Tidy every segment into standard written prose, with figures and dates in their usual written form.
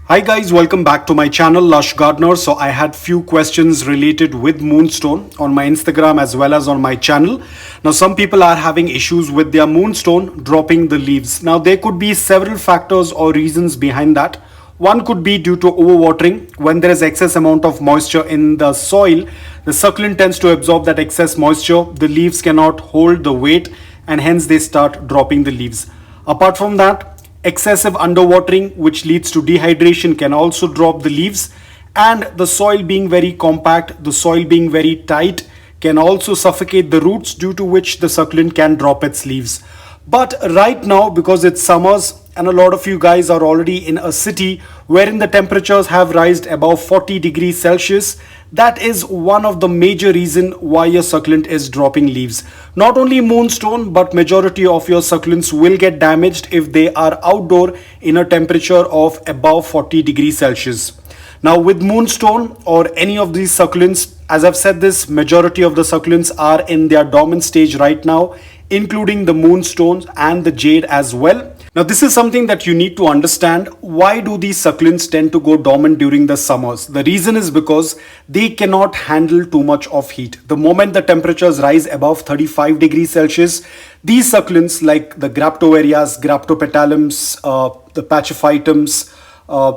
Hi guys, welcome back to my channel Lush Gardener. So I had few questions related with Moonstone on my Instagram as well as on my channel. Now some people are having issues with their Moonstone dropping the leaves. Now there could be several factors or reasons behind that. One could be due to overwatering. When there is excess amount of moisture in the soil, the succulent tends to absorb that excess moisture. The leaves cannot hold the weight and hence they start dropping the leaves. Apart from that, excessive underwatering, which leads to dehydration, can also drop the leaves, and the soil being very compact, the soil being very tight, can also suffocate the roots, due to which the succulent can drop its leaves. But right now, because it's summers and a lot of you guys are already in a city wherein the temperatures have risen above 40 degrees Celsius, that is one of the major reason why your succulent is dropping leaves. Not only Moonstone, but majority of your succulents will get damaged if they are outdoor in a temperature of above 40 degrees Celsius. Now with Moonstone or any of these succulents, as I've said this, majority of the succulents are in their dormant stage right now, including the Moonstones and the Jade as well. Now this is something that you need to understand. Why do these succulents tend to go dormant during the summers? The reason is because they cannot handle too much of heat. The moment the temperatures rise above 35 degrees Celsius, these succulents like the graptovarias, graptopetalums, the pachyphytums,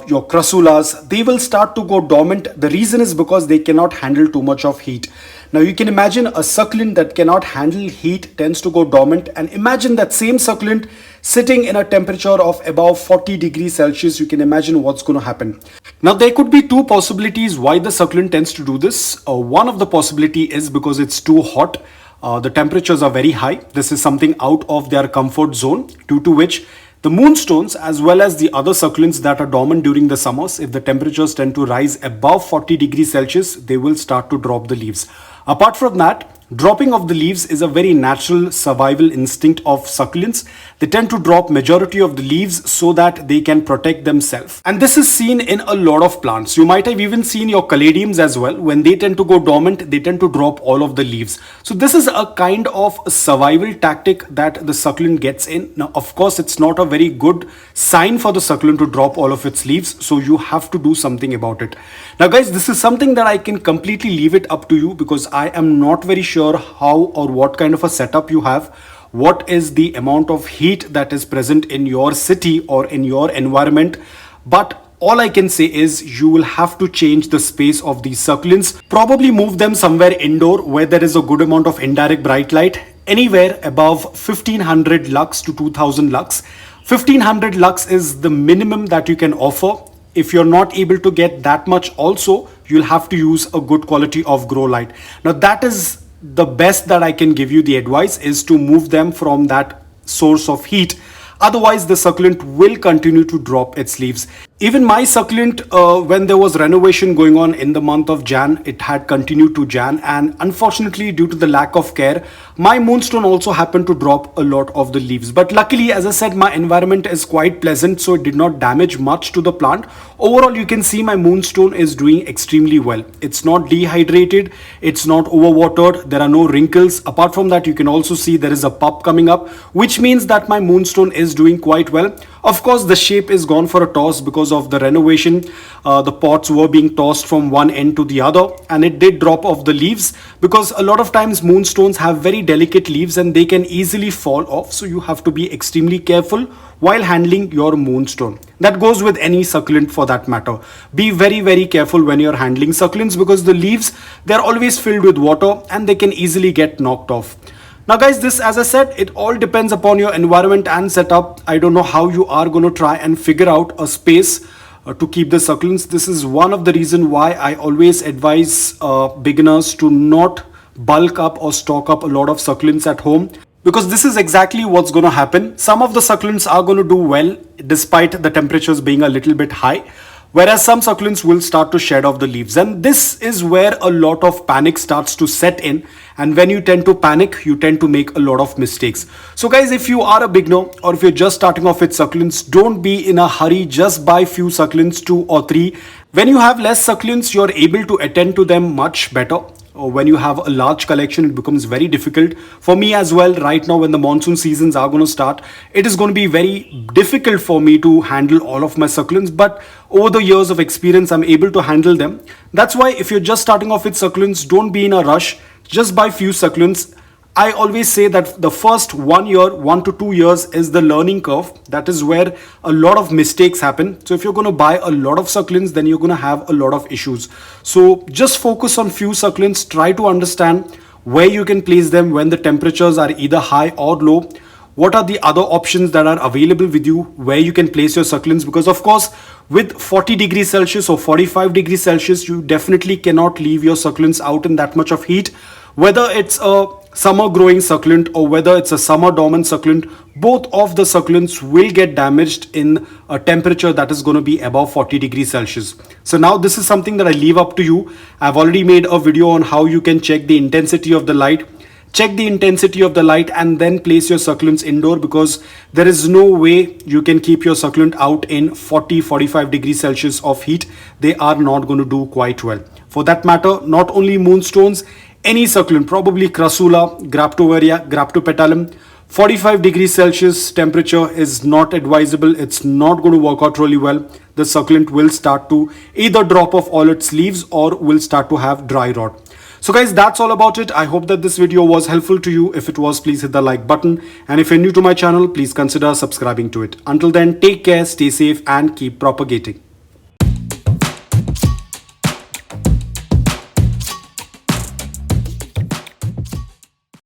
your crassulas, they will start to go dormant. The reason is because they cannot handle too much of heat. Now you can imagine a succulent that cannot handle heat tends to go dormant, and imagine that same succulent sitting in a temperature of above 40 degrees Celsius. You can imagine what's going to happen. Now there could be two possibilities why the succulent tends to do this. One of the possibility is because it's too hot. The temperatures are very high. This is something out of their comfort zone, due to which the Moonstones as well as the other succulents that are dormant during the summers, if the temperatures tend to rise above 40 degrees Celsius, they will start to drop the leaves. Apart from that, dropping of the leaves is a very natural survival instinct of succulents. They tend to drop majority of the leaves so that they can protect themselves. And this is seen in a lot of plants. You might have even seen your caladiums as well. When they tend to go dormant, they tend to drop all of the leaves. So this is a kind of survival tactic that the succulent gets in. Now, of course, it's not a very good sign for the succulent to drop all of its leaves. So you have to do something about it. Now guys, this is something that I can completely leave it up to you, because I am not very sure how or what kind of a setup you have, what is the amount of heat that is present in your city or in your environment. But all I can say is you will have to change the space of these succulents, probably move them somewhere indoor where there is a good amount of indirect bright light, anywhere above 1500 lux to 2000 lux. 1500 lux is the minimum that you can offer. If you're not able to get that much also, you'll have to use a good quality of grow light. Now that is the best that I can give you. The advice is to move them from that source of heat. Otherwise, the succulent will continue to drop its leaves. Even my succulent, when there was renovation going on in the month of Jan, it had continued to Jan, and unfortunately due to the lack of care, my Moonstone also happened to drop a lot of the leaves. But luckily, as I said, my environment is quite pleasant, so it did not damage much to the plant. Overall, you can see my Moonstone is doing extremely well. It's not dehydrated, it's not overwatered, there are no wrinkles. Apart from that, you can also see there is a pup coming up, which means that my Moonstone is doing quite well. Of course, the shape is gone for a toss because of the renovation. The pots were being tossed from one end to the other, and it did drop off the leaves, because a lot of times Moonstones have very delicate leaves and they can easily fall off. So you have to be extremely careful while handling your Moonstone. That goes with any succulent for that matter. Be very careful when you're handling succulents, because the leaves, they're always filled with water and they can easily get knocked off. Now guys, this, as I said, it all depends upon your environment and setup. I don't know how you are going to try and figure out a space to keep the succulents. This is one of the reasons why I always advise beginners to not bulk up or stock up a lot of succulents at home, because this is exactly what's going to happen. Some of the succulents are going to do well despite the temperatures being a little bit high, whereas some succulents will start to shed off the leaves, and this is where a lot of panic starts to set in. And when you tend to panic, you tend to make a lot of mistakes. So guys, if you are a beginner or if you're just starting off with succulents, don't be in a hurry. Just buy few succulents, 2 or 3. When you have less succulents, you're able to attend to them much better. when you have a large collection, it becomes very difficult for me as well. Right now, when the monsoon seasons are going to start, it is going to be very difficult for me to handle all of my succulents, but over the years of experience, I'm able to handle them. That's why if you're just starting off with succulents, don't be in a rush. Just buy few succulents. I always say that the first 1 year, 1 to 2 years is the learning curve. That is where a lot of mistakes happen. So if you're going to buy a lot of succulents, then you're going to have a lot of issues. So just focus on few succulents. Try to understand where you can place them when the temperatures are either high or low. What are the other options that are available with you where you can place your succulents? Because of course, with 40 degrees Celsius or 45 degrees Celsius, you definitely cannot leave your succulents out in that much of heat. Whether it's a summer growing succulent or whether it's a summer dormant succulent, both of the succulents will get damaged in a temperature that is going to be above 40 degrees Celsius. So now this is something that I leave up to you. I've already made a video on how you can check the intensity of the light. Check the intensity of the light and then place your succulents indoor, because there is no way you can keep your succulent out in 40-45 degrees Celsius of heat. They are not going to do quite well. For that matter, not only moonstones, any succulent, probably crassula, graptovaria, graptopetalum, 45 degrees Celsius temperature is not advisable. It's not going to work out really well. The succulent will start to either drop off all its leaves or will start to have dry rot. So guys, that's all about it. I hope that this video was helpful to you. If it was, please hit the like button. And if you're new to my channel, please consider subscribing to it. Until then, take care, stay safe and keep propagating.